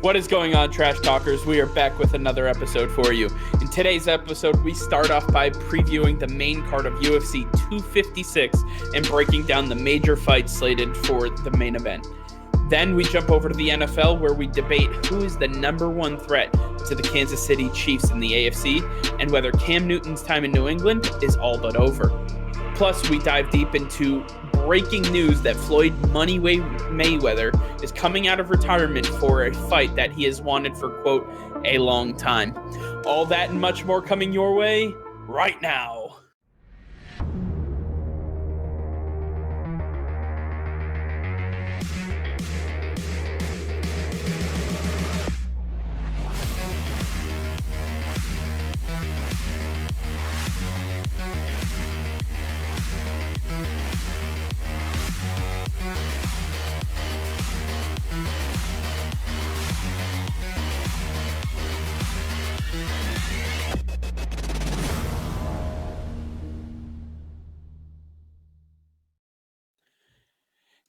What is going on, Trash Talkers? We are back with another episode for you. In today's episode, we start off by previewing the main card of UFC 256 and breaking down the major fights slated for the main event. Then we jump over to the NFL, where we debate who is the number one threat to the Kansas City Chiefs in the AFC and whether Cam Newton's time in New England is all but over. Plus, we dive deep into breaking news that Floyd Money Mayweather is coming out of retirement for a fight that he has wanted for, quote, a long time. All that and much more coming your way right now.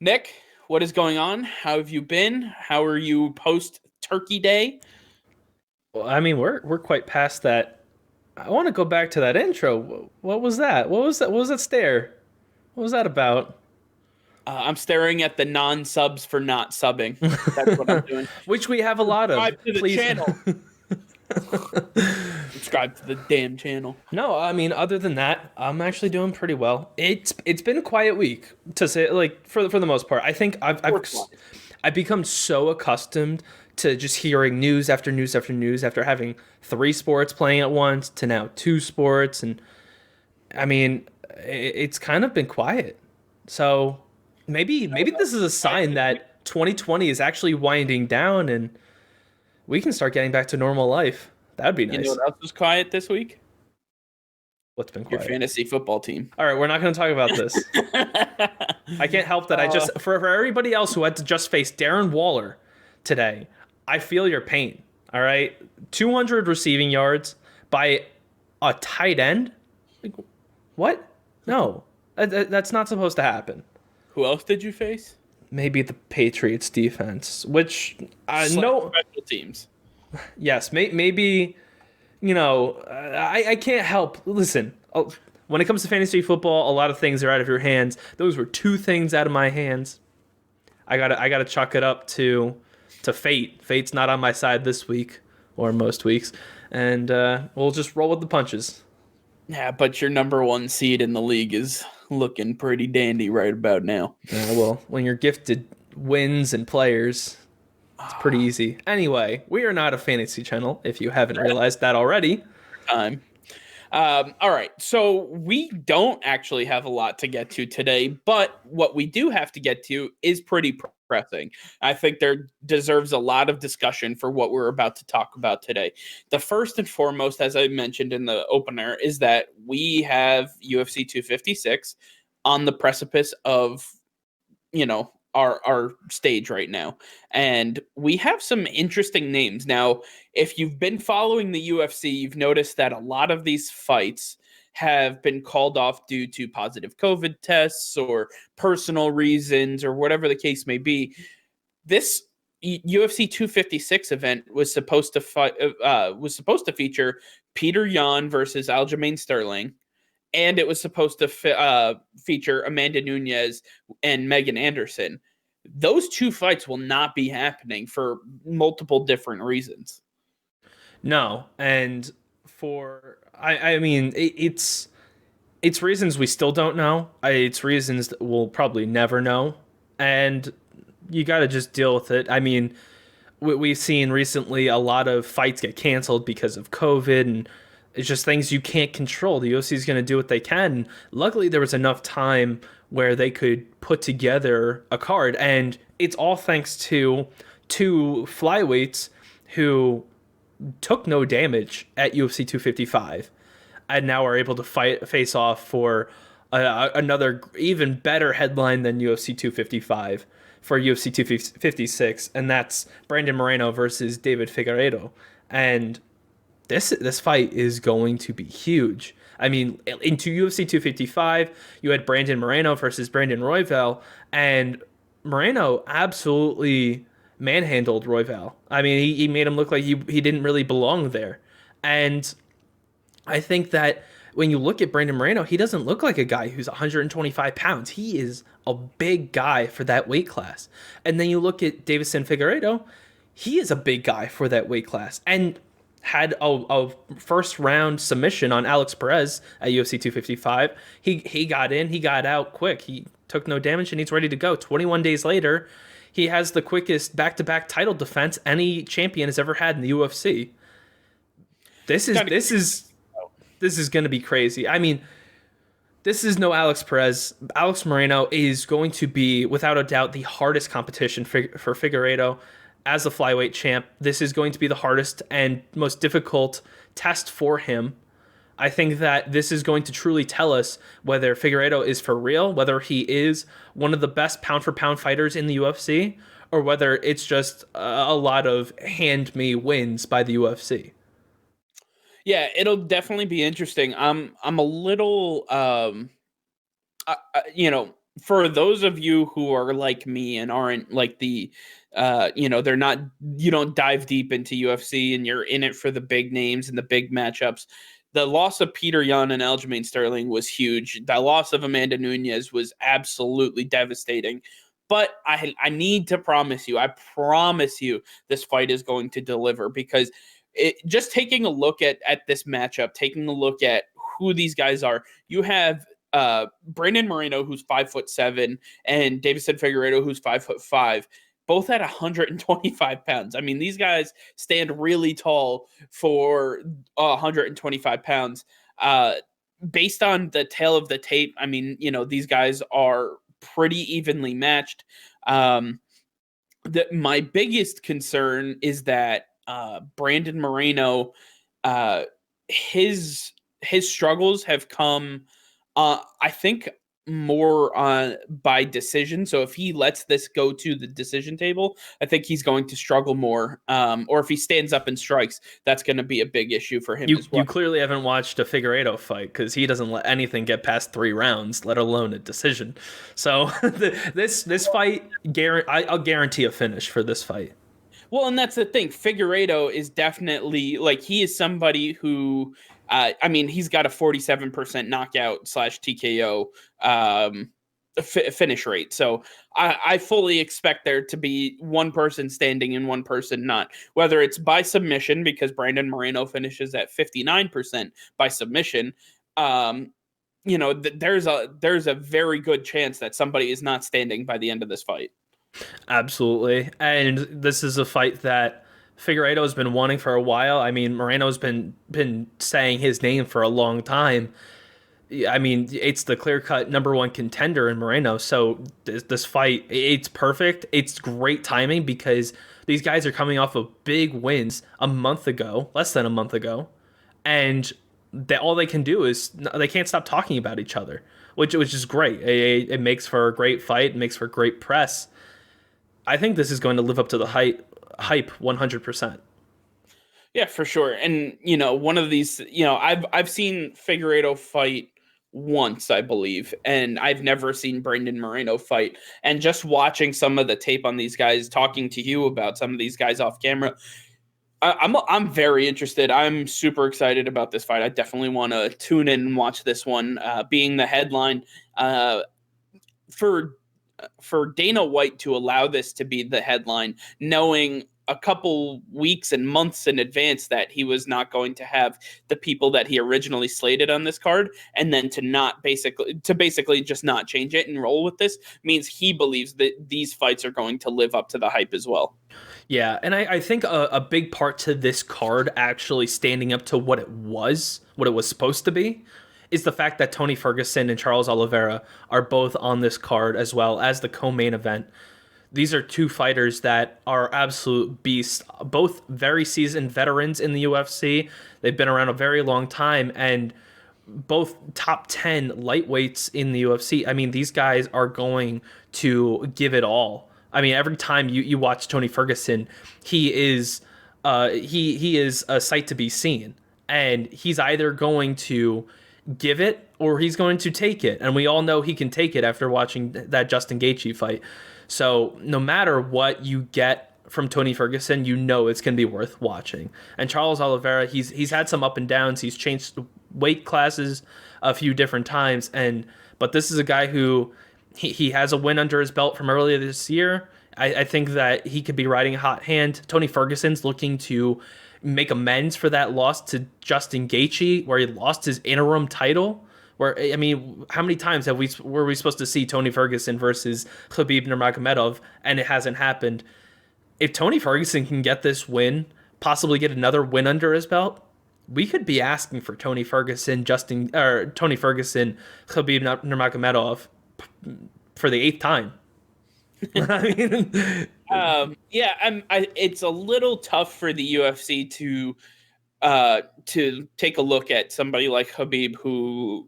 Nick, what is going on? How have you been? How are you post Turkey Day? Well, I mean, we're quite past that. I want to go back to that intro. What was that? What was that? What was that stare? What was that about? I'm staring at the non-subs for not subbing. That's what I'm doing. Which we have a lot of. Subscribe to the channel. Subscribe to the damn channel. No, I mean, other than that, I'm actually doing pretty well. It's been a quiet week, to say, like, for the most part. I think I've become so accustomed to just hearing news after news after news after having 3 sports playing at once to now 2 sports, and I mean, it's kind of been quiet. So maybe this is a sign that 2020 is actually winding down and we can start getting back to normal life. That would be nice. You know what else was quiet this week? What's been quiet? Your fantasy football team. All right, we're not going to talk about this. I can't help that. I just for everybody else who had to just face Darren Waller today, I feel your pain. All right, 200 receiving yards by a tight end. Like, what? No, that's not supposed to happen. Who else did you face? Maybe the Patriots defense, which no special teams. Yes, maybe. You know, I can't help. Listen, when it comes to fantasy football, a lot of things are out of your hands. Those were 2 things out of my hands. I gotta chalk it up to fate. Fate's not on my side this week or most weeks, and we'll just roll with the punches. Yeah, but your number 1 seed in the league is looking pretty dandy right about now. Yeah, well, when you're gifted wins and players, it's pretty easy. Anyway, we are not a fantasy channel, if you haven't realized that already. All right, so we don't actually have a lot to get to today, but what we do have to get to is pretty pressing. I think there deserves a lot of discussion for what we're about to talk about today. The first and foremost, as I mentioned in the opener, is that we have UFC 256 on the precipice of, our stage right now. And we have some interesting names. Now, if you've been following the UFC, you've noticed that a lot of these fights have been called off due to positive COVID tests or personal reasons or whatever the case may be. This UFC 256 event was supposed to feature Peter Yan versus Aljamain Sterling, and it was supposed to feature Amanda Nunes and Megan Anderson. Those 2 fights will not be happening for multiple different reasons. No, and I mean, it's reasons we still don't know. It's reasons that we'll probably never know, and you got to just deal with it. I mean, we've seen recently a lot of fights get canceled because of COVID, and it's just things you can't control. The UFC is going to do what they can. Luckily, there was enough time where they could put together a card, and it's all thanks to 2 flyweights who took no damage at UFC 255 and now are able to face off for another even better headline than UFC 255 for UFC 256, and that's Brandon Moreno versus David Figuero. And this fight is going to be huge. I mean, into UFC 255, you had Brandon Moreno versus Brandon Royval, and Moreno absolutely manhandled Royval. I mean, he made him look like he didn't really belong there. And I think that when you look at Brandon Moreno, he doesn't look like a guy who's 125 pounds. He is a big guy for that weight class. And then you look at Davison Figueiredo, he is a big guy for that weight class. And had a first round submission on Alex Perez at UFC 255. He got in, he got out quick. He took no damage and he's ready to go. 21 days later, he has the quickest back-to-back title defense any champion has ever had in the UFC. This is going to be crazy. I mean, this is no Alex Perez. Alex Moreno is going to be, without a doubt, the hardest competition for Figueiredo as the flyweight champ. This is going to be the hardest and most difficult test for him. I think that this is going to truly tell us whether Figueiredo is for real, whether he is one of the best pound-for-pound fighters in the UFC, or whether it's just a lot of hand-me wins by the UFC. Yeah, it'll definitely be interesting. I'm a little, for those of you who are like me and aren't like they're not, you don't dive deep into UFC and you're in it for the big names and the big matchups. The loss of Peter Yan and Aljamain Sterling was huge. The loss of Amanda Nunes was absolutely devastating. But I need to promise you, I promise you, this fight is going to deliver, because just taking a look at this matchup, taking a look at who these guys are, you have Brandon Moreno, who's 5'7", and Davison Figueiredo, who's 5'5", both at 125 pounds. I mean, these guys stand really tall for 125 pounds. Based on the tail of the tape, I mean, these guys are pretty evenly matched. My biggest concern is that Brandon Moreno, his struggles have come, I think, more by decision. So if he lets this go to the decision table, I think he's going to struggle more. Or if he stands up and strikes, that's going to be a big issue for him as well. You clearly haven't watched a Figueiredo fight, because he doesn't let anything get past 3 rounds, let alone a decision. So this fight, I'll guarantee a finish for this fight. Well, and that's the thing. Figueiredo is definitely, he is somebody who, he's got a 47% knockout / TKO finish rate. So I fully expect there to be one person standing and one person not. Whether it's by submission, because Brandon Moreno finishes at 59% by submission, there's a very good chance that somebody is not standing by the end of this fight. Absolutely. And this is a fight that Figueiredo has been wanting for a while. I mean, Moreno's been saying his name for a long time. I mean, it's the clear-cut number 1 contender in Moreno. So this fight, it's perfect. It's great timing, because these guys are coming off of big wins less than a month ago. And all they can do is, they can't stop talking about each other, which is great. It makes for a great fight. It makes for great press. I think this is going to live up to the hype 100%. Yeah, for sure. And, one of these, I've seen Figueiredo fight once, I believe, and I've never seen Brandon Moreno fight. And just watching some of the tape on these guys, talking to you about some of these guys off camera, I'm very interested. I'm super excited about this fight. I definitely want to tune in and watch this one, being the headline. For Dana White to allow this to be the headline, knowing a couple weeks and months in advance that he was not going to have the people that he originally slated on this card, and then to basically just not change it and roll with this, means he believes that these fights are going to live up to the hype as well. Yeah, and I think a big part to this card actually standing up to what it was supposed to be, is the fact that Tony Ferguson and Charles Oliveira are both on this card as well as the co-main event. These are 2 fighters that are absolute beasts, both very seasoned veterans in the UFC. They've been around a very long time, and both top 10 lightweights in the UFC. I mean, these guys are going to give it all. I mean, every time you watch Tony Ferguson, he is a sight to be seen, and he's either going to give it or he's going to take it, and we all know he can take it after watching that Justin Gaethje fight. So no matter what you get from Tony Ferguson, you know it's going to be worth watching. And Charles Oliveira, he's had some up and downs. He's changed weight classes a few different times, but this is a guy who he has a win under his belt from earlier this year. I think that he could be riding a hot hand. Tony Ferguson's looking to make amends for that loss to Justin Gaethje, where he lost his interim title. Where, I mean, how many times were we supposed to see Tony Ferguson versus Khabib Nurmagomedov, and it hasn't happened? If Tony Ferguson can get this win, possibly get another win under his belt, we could be asking for Tony Ferguson, Khabib Nurmagomedov for the 8th time. I mean, it's a little tough for the UFC to take a look at somebody like Khabib, who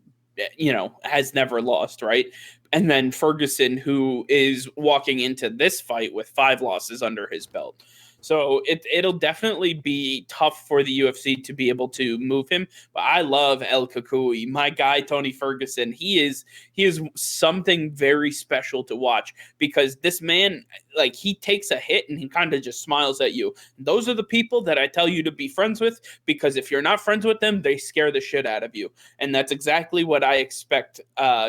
has never lost, right? And then Ferguson, who is walking into this fight with 5 losses under his belt. So it'll definitely be tough for the UFC to be able to move him. But I love El Kukui, my guy Tony Ferguson. He is something very special to watch, because this man, like, he takes a hit and he kind of just smiles at you. Those are the people that I tell you to be friends with, because if you're not friends with them, they scare the shit out of you. And that's exactly what I expect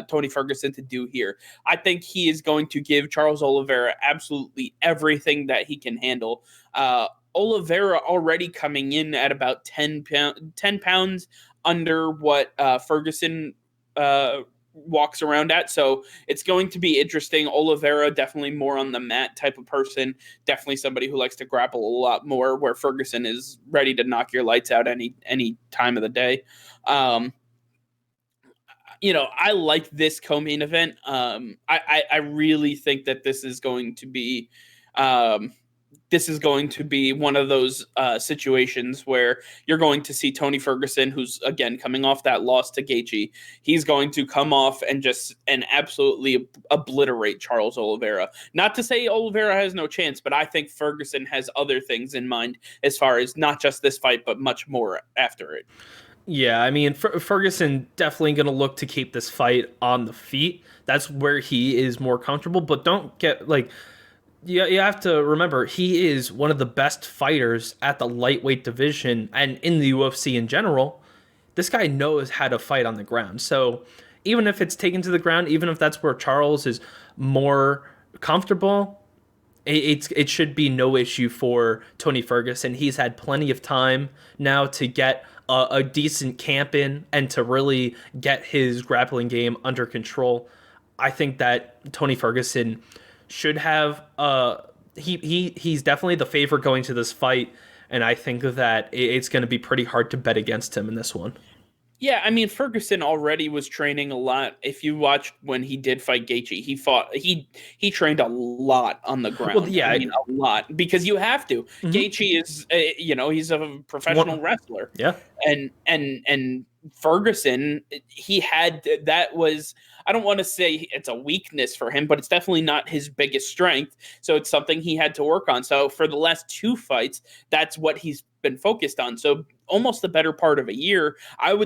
Tony Ferguson to do here. I think he is going to give Charles Oliveira absolutely everything that he can handle. Oliveira already coming in at about 10 pounds under what Ferguson walks around at. So it's going to be interesting. Oliveira, definitely more on the mat type of person. Definitely somebody who likes to grapple a lot more, where Ferguson is ready to knock your lights out any time of the day. I like this co-main event. I really think that this is going to be one of those situations where you're going to see Tony Ferguson, who's, again, coming off that loss to Gaethje. He's going to come off and absolutely obliterate Charles Oliveira. Not to say Oliveira has no chance, but I think Ferguson has other things in mind as far as not just this fight, but much more after it. Yeah, I mean, Ferguson definitely going to look to keep this fight on the feet. That's where he is more comfortable, but don't get, like... You have to remember, he is one of the best fighters at the lightweight division and in the UFC in general. This guy knows how to fight on the ground. So even if it's taken to the ground, even if that's where Charles is more comfortable, it should be no issue for Tony Ferguson. He's had plenty of time now to get a decent camp in and to really get his grappling game under control. I think that Tony Ferguson should have he's definitely the favorite going to this fight, and I think that it's going to be pretty hard to bet against him in this one. Yeah, I mean, Ferguson already was training a lot. If you watched when he did fight Gaethje, he trained a lot on the ground. Well, yeah, a lot, because you have to. Mm-hmm. Gaethje is, he's a professional wrestler. Yeah, and Ferguson, that was, I don't want to say it's a weakness for him, but it's definitely not his biggest strength. So it's something he had to work on. So for the last 2 fights, that's what he's been focused on. So almost the better part of a year, I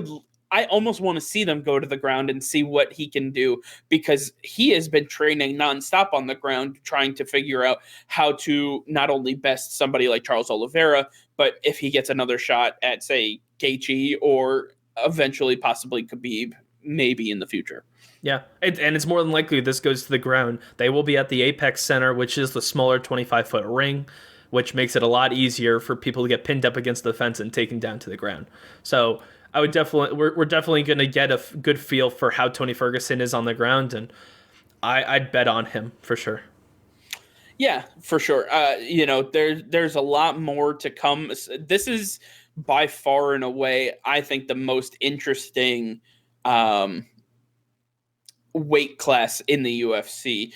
almost want to see them go to the ground and see what he can do, because he has been training nonstop on the ground, trying to figure out how to not only best somebody like Charles Oliveira, but if he gets another shot at, say, Gaethje, or eventually possibly Khabib, maybe in the future. Yeah, and it's more than likely this goes to the ground. They will be at the Apex Center, which is the smaller 25-foot ring, which makes it a lot easier for people to get pinned up against the fence and taken down to the ground. So we're definitely going to get a good feel for how Tony Ferguson is on the ground, and I'd bet on him for sure. Yeah, for sure. There's a lot more to come. This is by far and away, I think, the most interesting weight class in the UFC.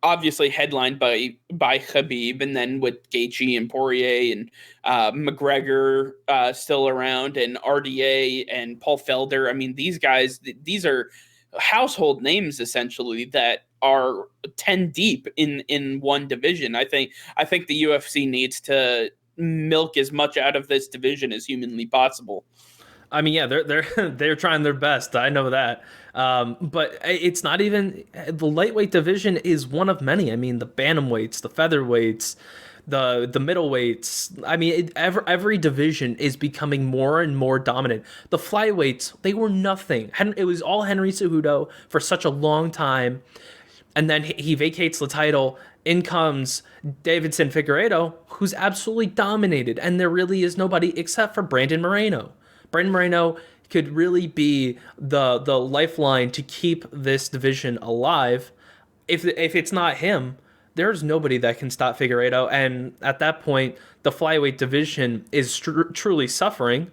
Obviously headlined by Khabib, and then with Gaethje and Poirier and McGregor still around, and RDA and Paul Felder. I mean, these guys, these are household names essentially that are 10 deep in one division. I think the UFC needs to milk as much out of this division as humanly possible. I mean, yeah, they're trying their best. I know that. But it's not even, the lightweight division is one of many. I mean, the bantamweights, the featherweights, the middleweights. I mean, every division is becoming more and more dominant. The flyweights, they were nothing. It was all Henry Cejudo for such a long time, and then he vacates the title. In comes Davidson Figueiredo, who's absolutely dominated, and there really is nobody except for Brandon Moreno. Brandon Moreno could really be the lifeline to keep this division alive. If it's not him, there's nobody that can stop Figueiredo, and at that point, the flyweight division is truly suffering.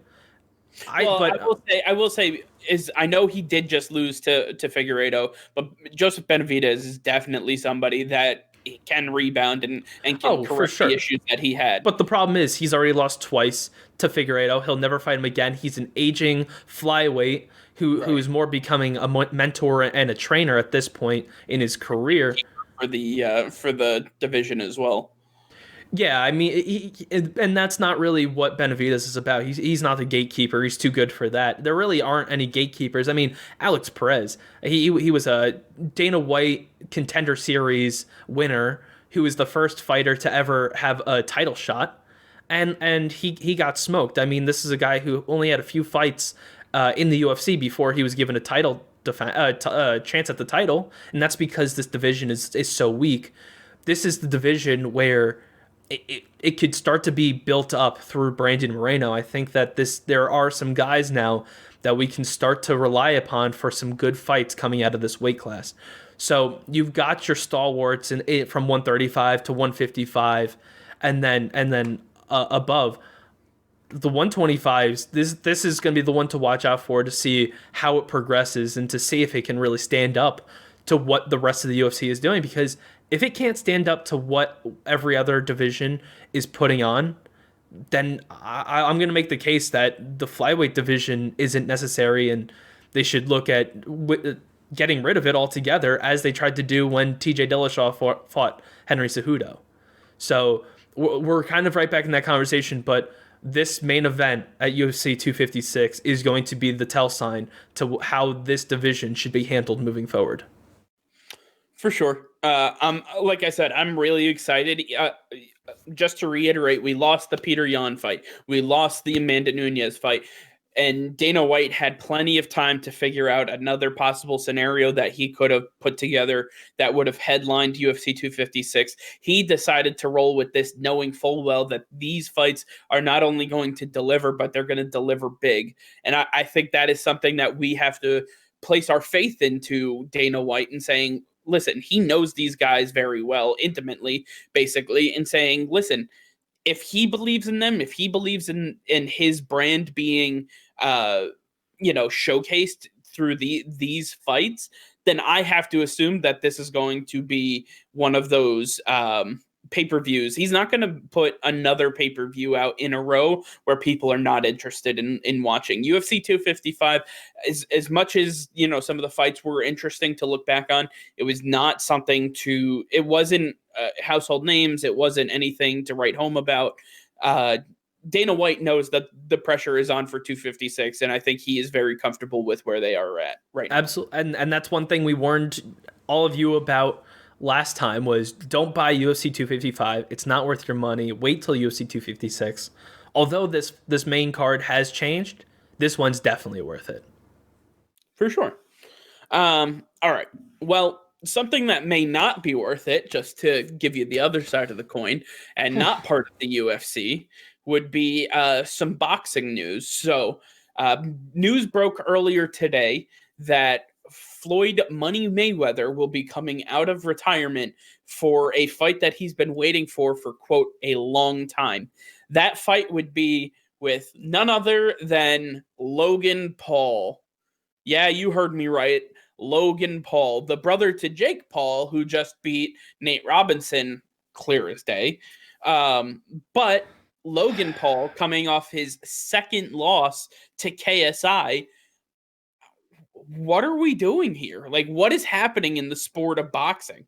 I will say is I know he did just lose to Figueiredo, but Joseph Benavidez is definitely somebody that can rebound and can correct the issues that he had. But the problem is he's already lost twice to Figueiredo. He'll never fight him again. He's an aging flyweight who's more becoming a mentor and a trainer at this point in his career for the division as well. Yeah, I mean, and that's not really what Benavidez is about. He's not the gatekeeper. He's too good for that. There really aren't any gatekeepers. I mean, Alex Perez, he was a Dana White Contender Series winner who was the first fighter to ever have a title shot, and he got smoked. I mean, this is a guy who only had a few fights in the UFC before he was given a title chance at the title, and that's because this division is so weak. This is the division where it could start to be built up through Brandon Moreno. I think that there are some guys now that we can start to rely upon for some good fights coming out of this weight class. So you've got your stalwarts from 135 to 155, and then above the 125s. This is going to be the one to watch out for to see how it progresses and to see if it can really stand up to what the rest of the UFC is doing, because if it can't stand up to what every other division is putting on, then I'm going to make the case that the flyweight division isn't necessary, and they should look at getting rid of it altogether, as they tried to do when TJ Dillashaw fought Henry Cejudo. So we're kind of right back in that conversation, but this main event at UFC 256 is going to be the tell sign to how this division should be handled moving forward. For sure. Like I said, I'm really excited. Just to reiterate, we lost the Peter Yan fight. We lost the Amanda Nunes fight. And Dana White had plenty of time to figure out another possible scenario that he could have put together that would have headlined UFC 256. He decided to roll with this, knowing full well that these fights are not only going to deliver, but they're going to deliver big. And I think that is something that we have to place our faith into Dana White and saying, listen, he knows these guys very well, intimately, basically, and saying, listen, if he believes in them, if he believes in his brand being, showcased through these fights, then I have to assume that this is going to be one of those pay-per-views. He's not going to put another pay-per-view out in a row where people are not interested in watching. UFC 255, as much as, some of the fights were interesting to look back on, it was not something it wasn't household names. It wasn't anything to write home about. Dana White knows that the pressure is on for 256, and I think he is very comfortable with where they are at right now. Absolutely. And that's one thing we warned all of you about last time was don't buy UFC 255. It's not worth your money. Wait till UFC 256. Although this main card has changed, this one's definitely worth it. For sure. All right. Well, something that may not be worth it, just to give you the other side of the coin, and not part of the UFC, would be some boxing news. So news broke earlier today that Floyd Money Mayweather will be coming out of retirement for a fight that he's been waiting for, quote, a long time. That fight would be with none other than Logan Paul. Yeah, you heard me right. Logan Paul, the brother to Jake Paul, who just beat Nate Robinson, clear as day. But Logan Paul, coming off his second loss to KSI, what are we doing here? Like, what is happening in the sport of boxing?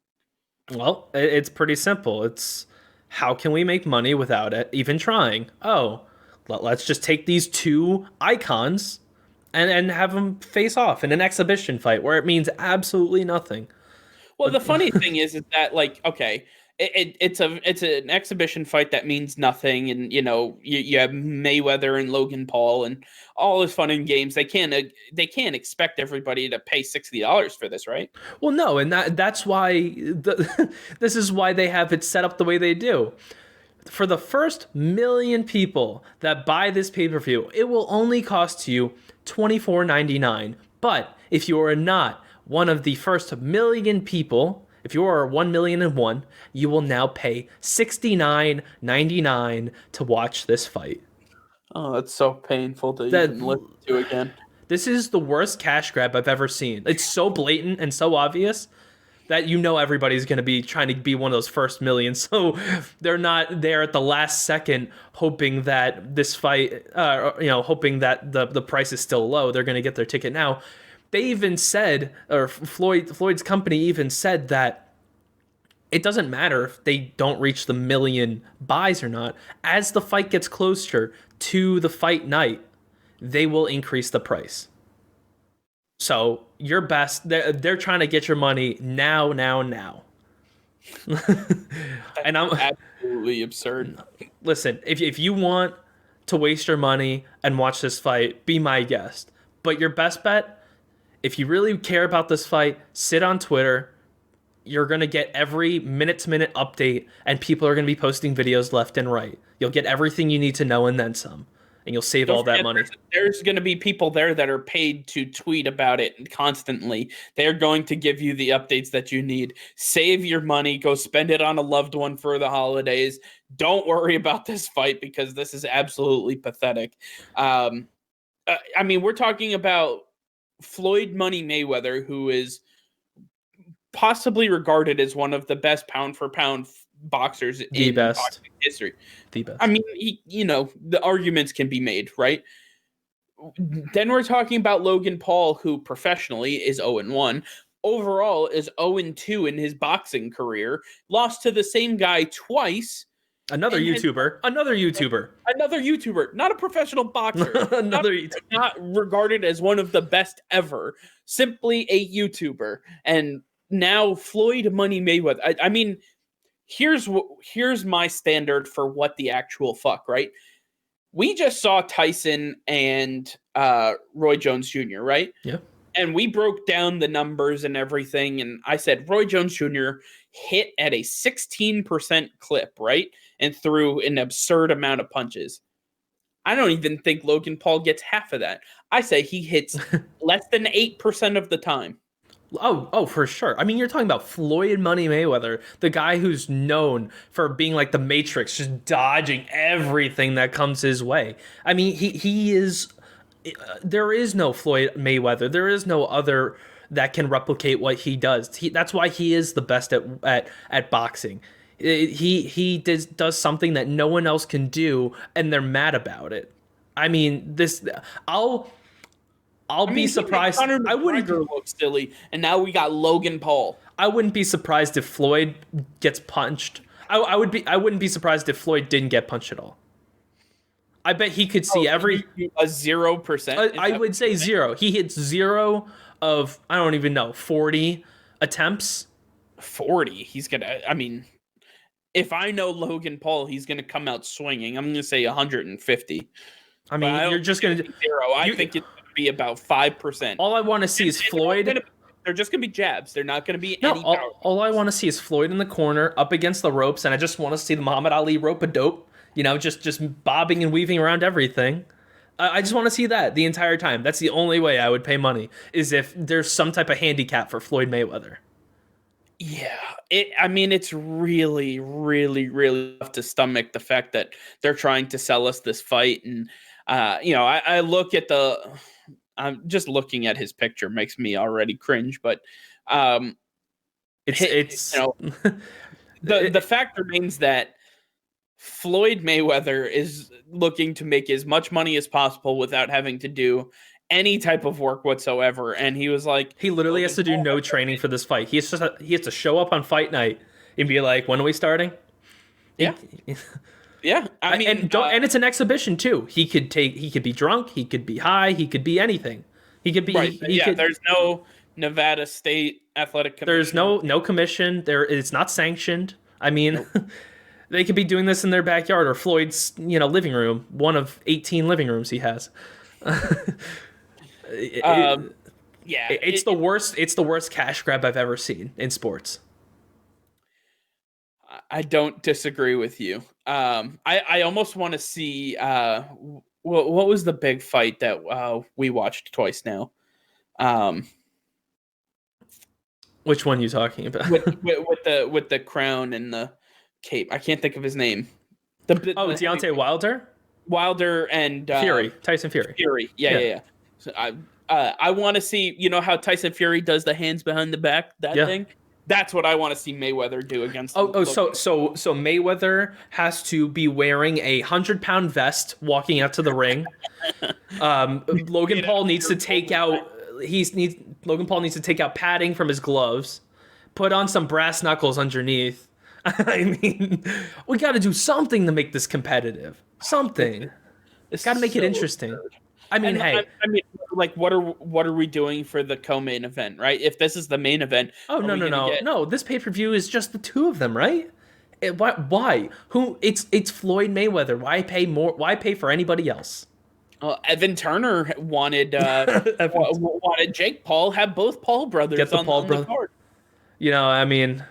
Well, it's pretty simple. It's how can we make money without it even trying? Oh, let's just take these two icons and have them face off in an exhibition fight where it means absolutely nothing. Well, the funny thing is that, like, okay, it's an exhibition fight that means nothing, and you have Mayweather and Logan Paul and all is fun and games. They can't expect everybody to pay $60 for this, right? Well, no, and that's why this is why they have it set up the way they do. For the first million people that buy this pay-per-view, it will only cost you $24.99. But if you are not one of the first million people, if you are 1,000,001, you will now pay $69.99 to watch this fight. Oh, that's so painful to even listen to again. This is the worst cash grab I've ever seen. It's so blatant and so obvious that everybody's going to be trying to be one of those first million. So they're not there at the last second hoping that this fight, hoping that the price is still low. They're going to get their ticket now. They even said, or Floyd's company even said that it doesn't matter if they don't reach the million buys or not. As the fight gets closer to the fight night, they will increase the price. So your best, they're trying to get your money now. And I'm absolutely absurd. Listen, if you want to waste your money and watch this fight, be my guest. But your best bet, if you really care about this fight, sit on Twitter. You're going to get every minute-to-minute update, and people are going to be posting videos left and right. You'll get everything you need to know and then some. And you'll save all that money. There's going to be people there that are paid to tweet about it constantly. They're going to give you the updates that you need. Save your money. Go spend it on a loved one for the holidays. Don't worry about this fight because this is absolutely pathetic. We're talking about Floyd Money Mayweather, who is possibly regarded as one of the best pound-for-pound boxers in boxing history. The best. I mean, the arguments can be made, right? Then we're talking about Logan Paul, who professionally is 0-1. Overall is 0-2 in his boxing career. Lost to the same guy twice. Another YouTuber, not a professional boxer. Not regarded as one of the best ever. Simply a YouTuber. And now Floyd Money Mayweather. Here's my standard for what the actual fuck, right? We just saw Tyson and Roy Jones Jr., right? Yeah. And we broke down the numbers and everything, and I said Roy Jones Jr. hit at a 16% clip, right? And threw an absurd amount of punches. I don't even think Logan Paul gets half of that. I say he hits less than 8% of the time. Oh, for sure. I mean, you're talking about Floyd Money Mayweather, the guy who's known for being like the Matrix, just dodging everything that comes his way. I mean, he is. There is no Floyd Mayweather. There is no other that can replicate what he does. That's why he is the best at boxing. He does something that no one else can do, and they're mad about it. I mean, I'll be surprised. I wouldn't look silly, and now we got Logan Paul. I wouldn't be surprised if Floyd gets punched. I wouldn't be surprised if Floyd didn't get punched at all. I bet he could see every a 0%. I would say 0. He hits 0 of, I don't even know, 40 attempts. 40. He's gonna. I mean, if I know Logan Paul, he's gonna come out swinging. I'm gonna say 150. I mean, you're just gonna 0. I think it's gonna be about 5%. All I want to see is Floyd. They're just gonna be jabs. They're not gonna be any. Power. All I want to see is Floyd in the corner, up against the ropes, and I just want to see the Muhammad Ali rope-a-dope. Just bobbing and weaving around everything. I just want to see that the entire time. That's the only way I would pay money, is if there's some type of handicap for Floyd Mayweather. Yeah, it's really, really, really tough to stomach the fact that they're trying to sell us this fight. And, I look at I'm just looking at his picture makes me already cringe, but it's the fact remains that Floyd Mayweather is looking to make as much money as possible without having to do any type of work whatsoever. And he was like, he literally has to do no training for this fight. He has to show up on fight night and be like, when are we starting? Yeah. Yeah. And it's an exhibition too. He could be drunk. He could be high. He could be anything. He could be, right. There's no Nevada State Athletic Commission. There's no commission there. It's not sanctioned. I mean, Nope. they could be doing this in their backyard or Floyd's, living room, one of 18 living rooms he has. Um, yeah, It's the worst. It's the worst cash grab I've ever seen in sports. I don't disagree with you. I almost want to see what was the big fight that we watched twice now. Which one are you talking about? with the crown and the cape. I can't think of his name. Deontay Wilder, Wilder and Fury, Tyson Fury. Fury. Yeah. So I want to see, how Tyson Fury does the hands behind the back, thing. That's what I want to see Mayweather do against. So Mayweather has to be wearing a 100-pound vest walking out to the ring. Logan Paul needs to take out. Logan Paul needs to take out padding from his gloves, put on some brass knuckles underneath. I mean, we got to do something to make this competitive. Something. It's got to make it interesting. Absurd. I mean, like, what are we doing for the co-main event, right? If this is the main event, no. This pay-per-view is just the two of them, right? Why? Who? It's Floyd Mayweather. Why pay more? Why pay for anybody else? Evan Turner wanted wanted Jake Paul. Have both Paul brothers get the on, Paul on brother. The card. I mean,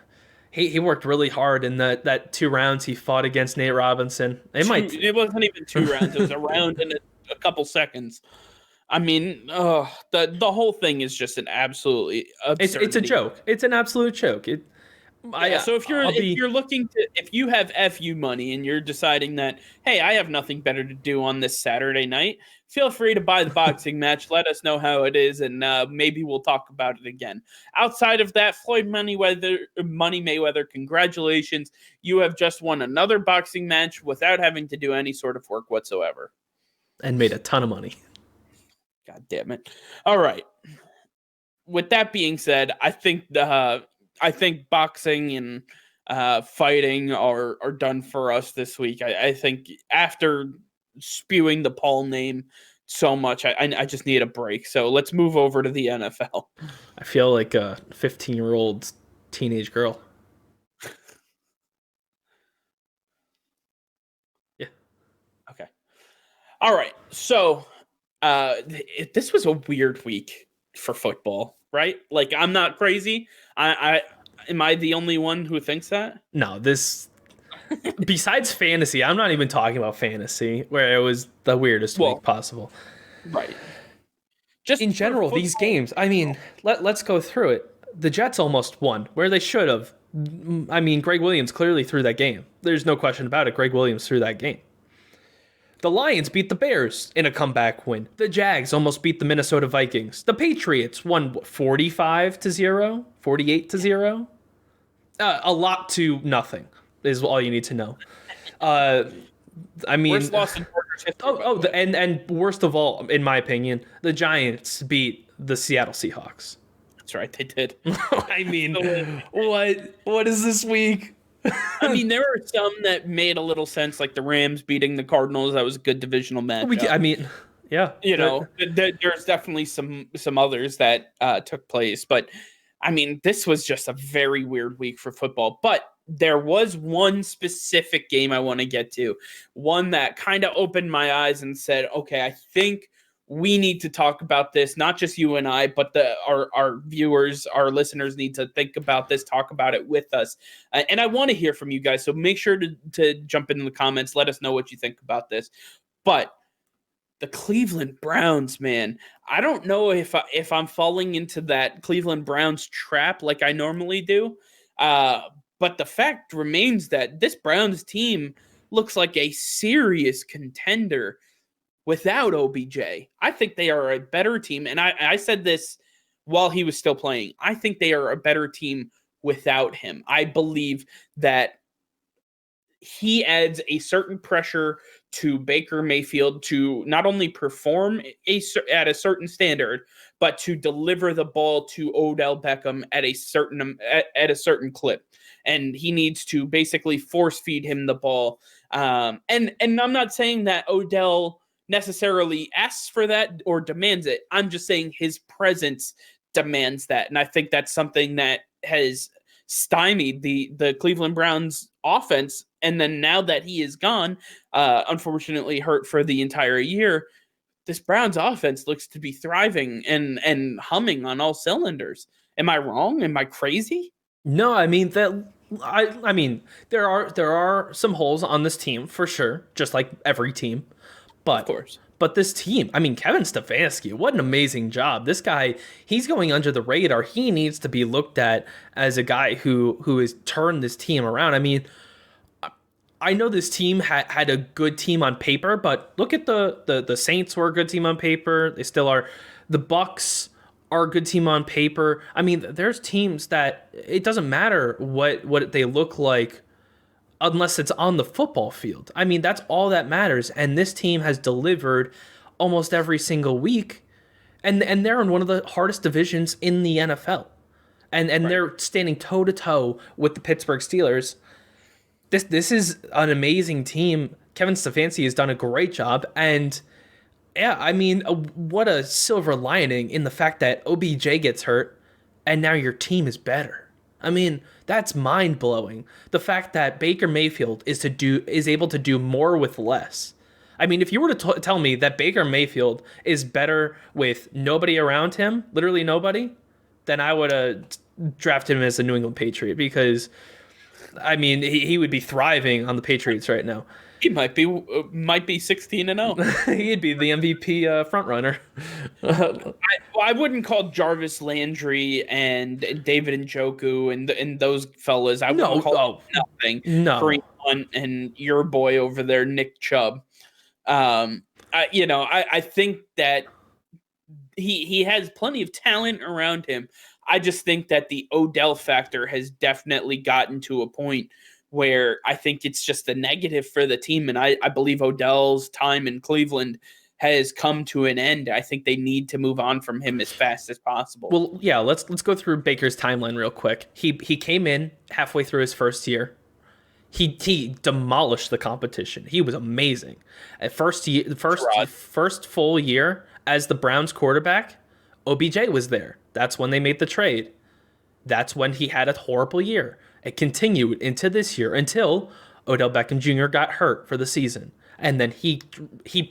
he worked really hard in that 2 rounds he fought against Nate Robinson. It wasn't even 2 rounds. It was a round and a couple seconds. I mean, the whole thing is just an absolutely absurdity. It's a joke. It's an absolute joke. So if you're looking to, if you have FU money and you're deciding that, hey, I have nothing better to do on this Saturday night, feel free to buy the boxing match. Let us know how it is, and maybe we'll talk about it again. Outside of that, Floyd Money Mayweather, congratulations. You have just won another boxing match without having to do any sort of work whatsoever. And made a ton of money. God damn it. All right. With that being said, I think boxing and fighting are done for us this week. I think after spewing the Paul name so much, I just need a break. So let's move over to the NFL. I feel like a 15-year-old teenage girl. Yeah. Okay. All right. So this was a weird week for football, right? Like, I'm not crazy. Am I the only one who thinks that? No, this besides fantasy, I'm not even talking about fantasy, where it was the weirdest week possible. Right. Just in general, these games. I mean, let's go through it. The Jets almost won where they should have. I mean, Greg Williams clearly threw that game. There's no question about it. Greg Williams threw that game. The Lions beat the Bears in a comeback win. The Jags almost beat the Minnesota Vikings. The Patriots won 45-0, 48-0. A lot to nothing is all you need to know. I mean, worst loss in Porter's history. And worst of all, in my opinion, the Giants beat the Seattle Seahawks. That's right, they did. I mean, what is this week? I mean, there were some that made a little sense, like the Rams beating the Cardinals. That was a good divisional matchup. Yeah. There's definitely some others that took place. But, I mean, this was just a very weird week for football. But there was one specific game I want to get to, one that kind of opened my eyes and said, okay, I think we need to talk about this, not just you and I, but our viewers, our listeners need to think about this, talk about it with us. And I want to hear from you guys. So make sure to jump in the comments. Let us know what you think about this. But the Cleveland Browns, man, I don't know if I'm falling into that Cleveland Browns trap like I normally do. But the fact remains that this Browns team looks like a serious contender without OBJ. I think they are a better team. And I said this while he was still playing. I think they are a better team without him. I believe that he adds a certain pressure to Baker Mayfield to not only perform at a certain standard, but to deliver the ball to Odell Beckham at a certain clip. And he needs to basically force feed him the ball. And I'm not saying that Odell necessarily asks for that or demands it. I'm just saying his presence demands that. And I think that's something that has stymied the Cleveland Browns offense. And then now that he is gone, unfortunately hurt for the entire year, this Browns offense looks to be thriving and humming on all cylinders. Am I wrong? Am I crazy? No, I mean I mean there are some holes on this team for sure, just like every team. Of But course. but this team, I mean Kevin Stefanski, what an amazing job. This guy, he's going under the radar. He needs to be looked at as a guy who has turned this team around. I mean, I know this team had a good team on paper, but look at the Saints were a good team on paper. They still are. The Bucks are a good team on paper. I mean, there's teams that it doesn't matter what they look like unless it's on the football field. I mean, that's all that matters. And this team has delivered almost every single week. And they're in one of the hardest divisions in the NFL. And Right. they're standing toe to toe with the Pittsburgh Steelers. This is an amazing team. Kevin Stefanski has done a great job, and yeah, I mean, what a silver lining in the fact that OBJ gets hurt, and now your team is better. I mean, that's mind blowing. The fact that Baker Mayfield is able to do more with less. I mean, if you were to tell me that Baker Mayfield is better with nobody around him, literally nobody, then I would have drafted him as a New England Patriot because I mean, he would be thriving on the Patriots right now. He might be 16-0. He'd be the MVP frontrunner. I wouldn't call Jarvis Landry and David Njoku and those fellas. I wouldn't call them nothing. No. Kareem Hunt and your boy over there, Nick Chubb. I think that he has plenty of talent around him. I just think that the Odell factor has definitely gotten to a point where I think it's just a negative for the team. And I believe Odell's time in Cleveland has come to an end. I think they need to move on from him as fast as possible. Well, yeah, let's go through Baker's timeline real quick. He came in halfway through his first year. He demolished the competition. He was amazing. At first full year as the Browns quarterback, OBJ was there. That's when they made the trade. That's when he had a horrible year. It continued into this year until Odell Beckham Jr. got hurt for the season. And then he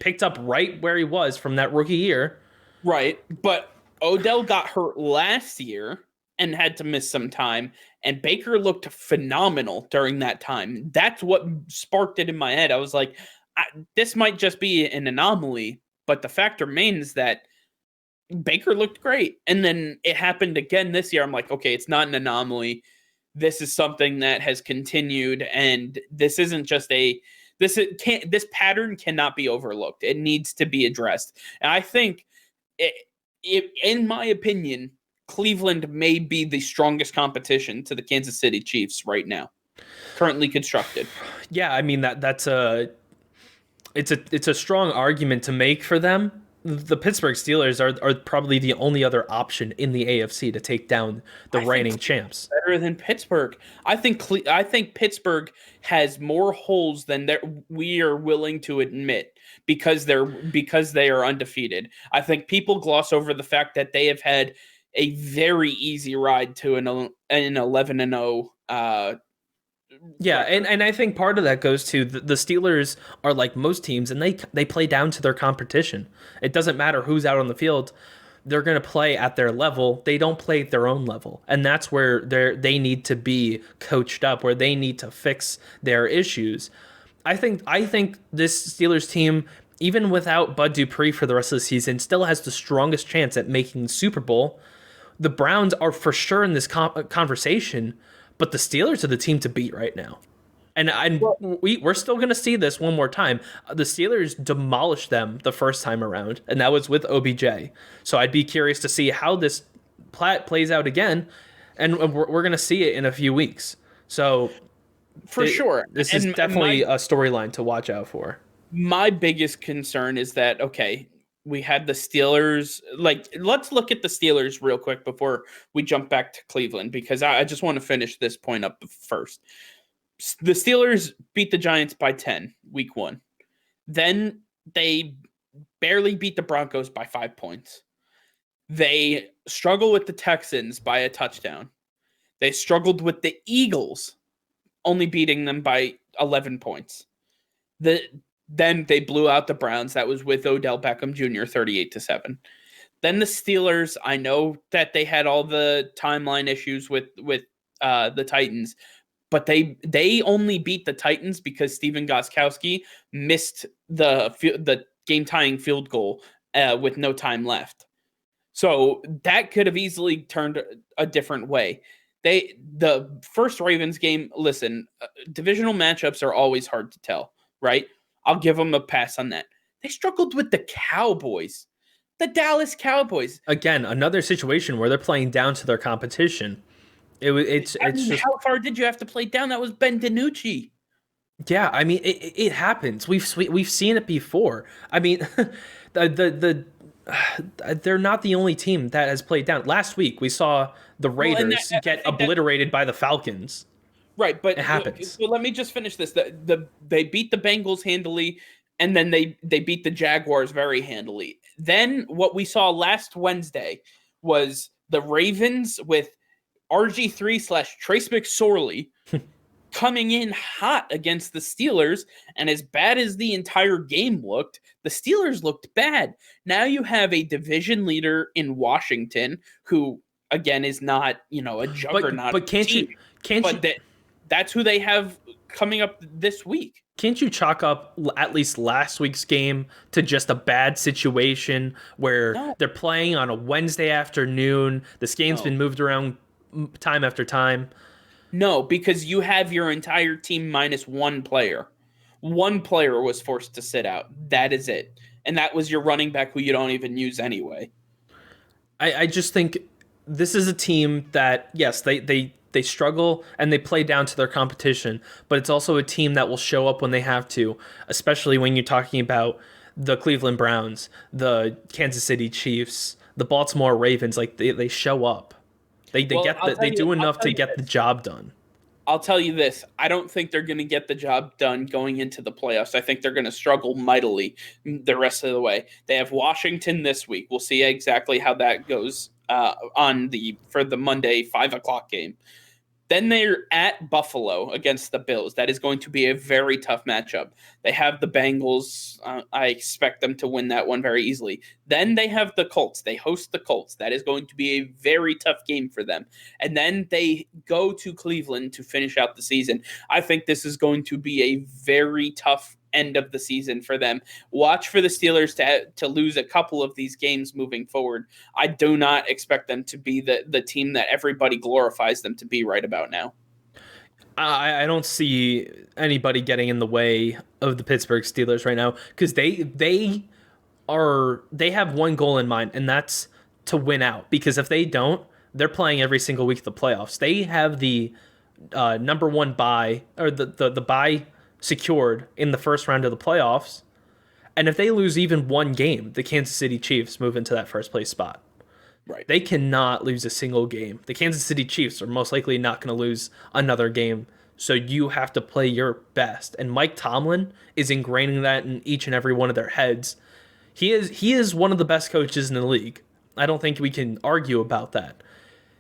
picked up right where he was from that rookie year. Right. But Odell got hurt last year and had to miss some time. And Baker looked phenomenal during that time. That's what sparked it in my head. I was like, this might just be an anomaly. But the fact remains that Baker looked great. And then it happened again this year. I'm like, okay, it's not an anomaly. This is something that has continued. And this isn't just this pattern cannot be overlooked. It needs to be addressed. And I think, in my opinion, Cleveland may be the strongest competition to the Kansas City Chiefs right now, currently constructed. Yeah, I mean it's a strong argument to make for them. The Pittsburgh Steelers are probably the only other option in the AFC to take down the reigning champs. Better than Pittsburgh. I think Pittsburgh has more holes than we are willing to admit because they are undefeated. I think people gloss over the fact that they have had a very easy ride to an 11-0. Yeah, and I think part of that goes to the Steelers are like most teams, and they play down to their competition. It doesn't matter who's out on the field; they're going to play at their level. They don't play at their own level, and that's where they need to be coached up, where they need to fix their issues. I think this Steelers team, even without Bud Dupree for the rest of the season, still has the strongest chance at making the Super Bowl. The Browns are for sure in this conversation. But the Steelers are the team to beat right now. And we're still going to see this one more time. The Steelers demolished them the first time around, and that was with OBJ. So I'd be curious to see how this plays out again, and we're going to see it in a few weeks. So for sure. This is definitely a storyline to watch out for. My biggest concern is that, okay, we had the Steelers. Let's look at the Steelers real quick before we jump back to Cleveland, because I just want to finish this point up first. The Steelers beat the Giants by 10 week 1. Then they barely beat the Broncos by 5 points. They struggle with the Texans by a touchdown. They struggled with the Eagles, only beating them by 11 points. Then they blew out the Browns. That was with Odell Beckham Jr. 38-7. Then the Steelers. I know that they had all the timeline issues with the Titans, but they only beat the Titans because Steven Gostkowski missed the game tying field goal with no time left. So that could have easily turned a different way. The first Ravens game. Listen, divisional matchups are always hard to tell, right? I'll give them a pass on that. They struggled with the Cowboys, the Dallas Cowboys. Again, another situation where they're playing down to their competition. It's just, how far did you have to play down? That was Ben DiNucci. yeah. I mean, it happens. We've seen it before. I mean, they're not the only team that has played down. Last week we saw the Raiders get obliterated by the Falcons. Right, but it happens. So let me just finish this. They beat the Bengals handily, and then they beat the Jaguars very handily. Then what we saw last Wednesday was the Ravens with RG3/Trace McSorley coming in hot against the Steelers, and as bad as the entire game looked, the Steelers looked bad. Now you have a division leader in Washington who, again, is not a juggernaut. But that's who they have coming up this week. Can't you chalk up at least last week's game to just a bad situation where they're playing on a Wednesday afternoon? This game's been moved around time after time. No, because you have your entire team minus one player. One player was forced to sit out. That is it. And that was your running back who you don't even use anyway. I just think this is a team that, yes, they struggle and they play down to their competition, but it's also a team that will show up when they have to, especially when you're talking about the Cleveland Browns, the Kansas City Chiefs, the Baltimore Ravens. Like they show up. They do enough to get the job done. I'll tell you this. I don't think they're going to get the job done going into the playoffs. I think they're going to struggle mightily the rest of the way. They have Washington this week. We'll see exactly how that goes for the Monday 5:00 game. Then they're at Buffalo against the Bills. That is going to be a very tough matchup. They have the Bengals. I expect them to win that one very easily. Then they have the Colts. They host the Colts. That is going to be a very tough game for them. And then they go to Cleveland to finish out the season. I think this is going to be a very tough end of the season for them. Watch for the Steelers to lose a couple of these games moving forward. I do not expect them to be the team that everybody glorifies them to be right about now. I don't see anybody getting in the way of the Pittsburgh Steelers right now because they have one goal in mind, and that's to win out. Because if they don't, they're playing every single week of the playoffs. They have the number one bye, or the bye secured in the first round of the playoffs. And if they lose even one game, the Kansas City Chiefs move into that first place spot. Right. They cannot lose a single game. The Kansas City Chiefs are most likely not going to lose another game. So you have to play your best. And Mike Tomlin is ingraining that in each and every one of their heads. He is one of the best coaches in the league. I don't think we can argue about that.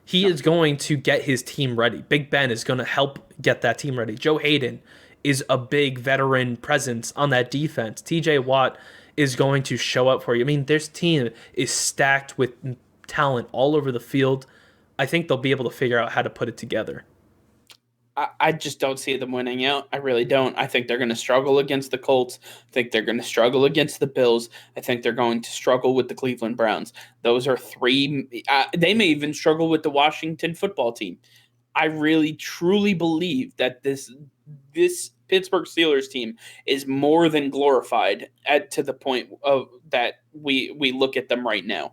He is going to get his team ready. Big Ben is going to help get that team ready. Joe Hayden is a big veteran presence on that defense. TJ Watt is going to show up for you. I mean, this team is stacked with talent all over the field. I think they'll be able to figure out how to put it together. I just don't see them winning out. I really don't. I think they're going to struggle against the Colts. I think they're going to struggle against the Bills. I think they're going to struggle with the Cleveland Browns. Those are three. They may even struggle with the Washington football team. I really, truly believe that this Pittsburgh Steelers team is more than glorified to the point of that we look at them right now.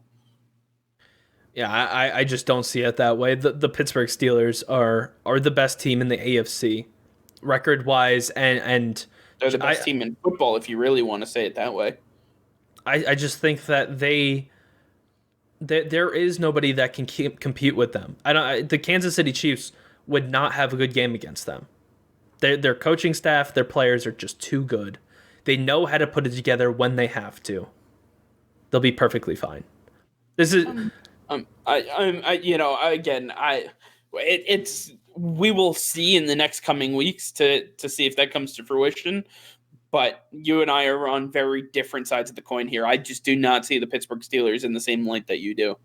Yeah, I just don't see it that way. The Pittsburgh Steelers are the best team in the AFC, record wise, and they're the best team in football if you really want to say it that way. I just think that there is nobody that can compete with them. The Kansas City Chiefs would not have a good game against them. Their coaching staff, their players are just too good. They know how to put it together when they have to. They'll be perfectly fine. This is it's we will see in the next coming weeks to see if that comes to fruition. But you and I are on very different sides of the coin here. I just do not see the Pittsburgh Steelers in the same light that you do.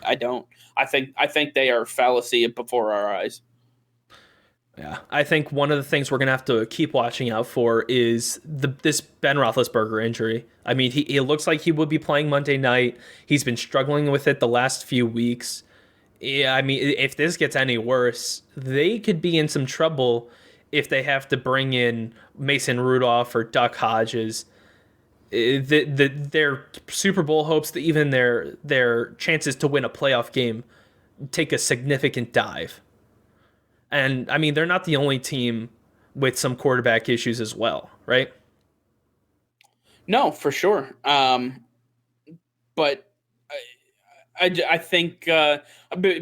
I don't. I think they are fallacy before our eyes. Yeah, I think one of the things we're gonna have to keep watching out for is this Ben Roethlisberger injury. I mean, he looks like he would be playing Monday night. He's been struggling with it the last few weeks. Yeah, I mean, if this gets any worse, they could be in some trouble if they have to bring in Mason Rudolph or Duck Hodges. Their Super Bowl hopes, even their chances to win a playoff game, take a significant dive. And I mean, they're not the only team with some quarterback issues as well, right? No, for sure. But I think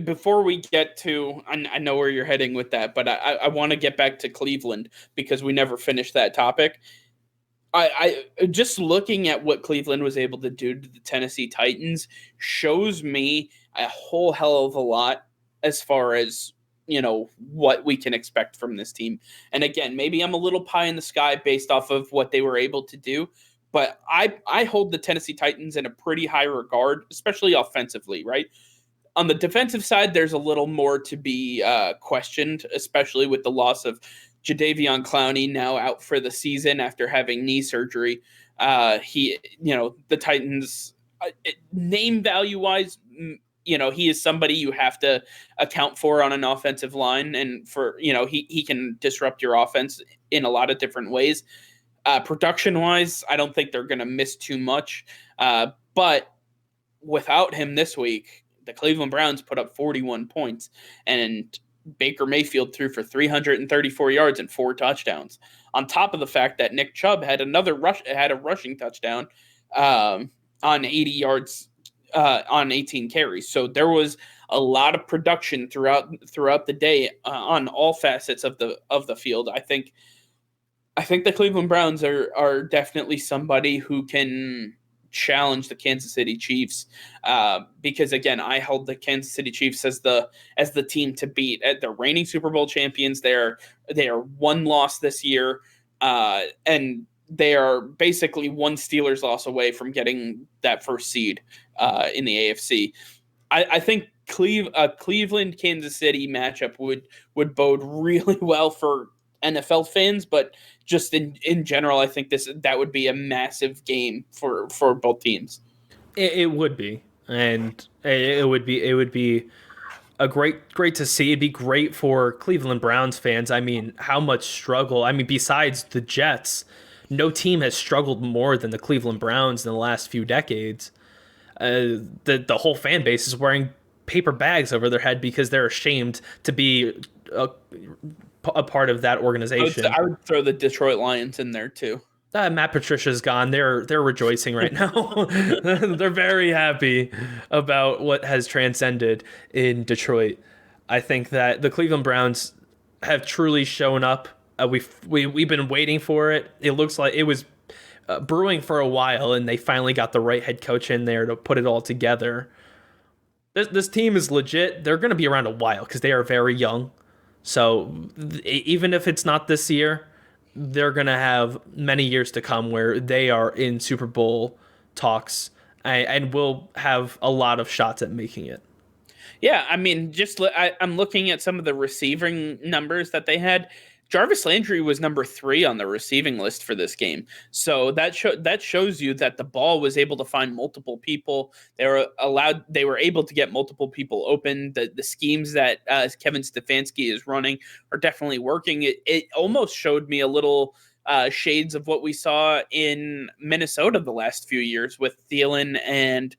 before we get to, I know where you're heading with that, but I want to get back to Cleveland because we never finished that topic. I just looking at what Cleveland was able to do to the Tennessee Titans shows me a whole hell of a lot as far as what we can expect from this team. And again, maybe I'm a little pie in the sky based off of what they were able to do, but I hold the Tennessee Titans in a pretty high regard, especially offensively, right? On the defensive side, there's a little more to be questioned, especially with the loss of Jadeveon Clowney now out for the season after having knee surgery. The Titans, name value wise, he is somebody you have to account for on an offensive line, and for he can disrupt your offense in a lot of different ways. Production wise, I don't think they're going to miss too much, but without him this week, the Cleveland Browns put up 41 points, and Baker Mayfield threw for 334 yards and 4 touchdowns. On top of the fact that Nick Chubb had a rushing touchdown on 80 yards on 18 carries. So there was a lot of production throughout the day on all facets of the field. I think the Cleveland Browns are definitely somebody who can challenge the Kansas City Chiefs because again, I held the Kansas City Chiefs as the team to beat. They're reigning Super Bowl champions. They are one loss this year, and they are basically one Steelers loss away from getting that first seed in the AFC. I think Cleveland Kansas City matchup would bode really well for NFL fans, but just in general, I think that would be a massive game for both teams. It would be, and it would be a great to see. It'd be great for Cleveland Browns fans. I mean, how much struggle? I mean, besides the Jets, no team has struggled more than the Cleveland Browns in the last few decades. The whole fan base is wearing paper bags over their head because they're ashamed to be a part of that organization. I would throw the Detroit Lions in there too. Matt Patricia's gone. They're rejoicing right now. They're very happy about what has transcended in Detroit. I think that the Cleveland Browns have truly shown up. We've been waiting for it. It looks like it was brewing for a while, and they finally got the right head coach in there to put it all together. This team is legit. They're going to be around a while because they are very young. So even if it's not this year, they're going to have many years to come where they are in Super Bowl talks and will have a lot of shots at making it. Yeah, I mean, I'm looking at some of the receiving numbers that they had. Jarvis Landry was number 3 on the receiving list for this game. So that shows you that the ball was able to find multiple people. They were able to get multiple people open. The schemes that Kevin Stefanski is running are definitely working. It almost showed me a little shades of what we saw in Minnesota the last few years with Thielen and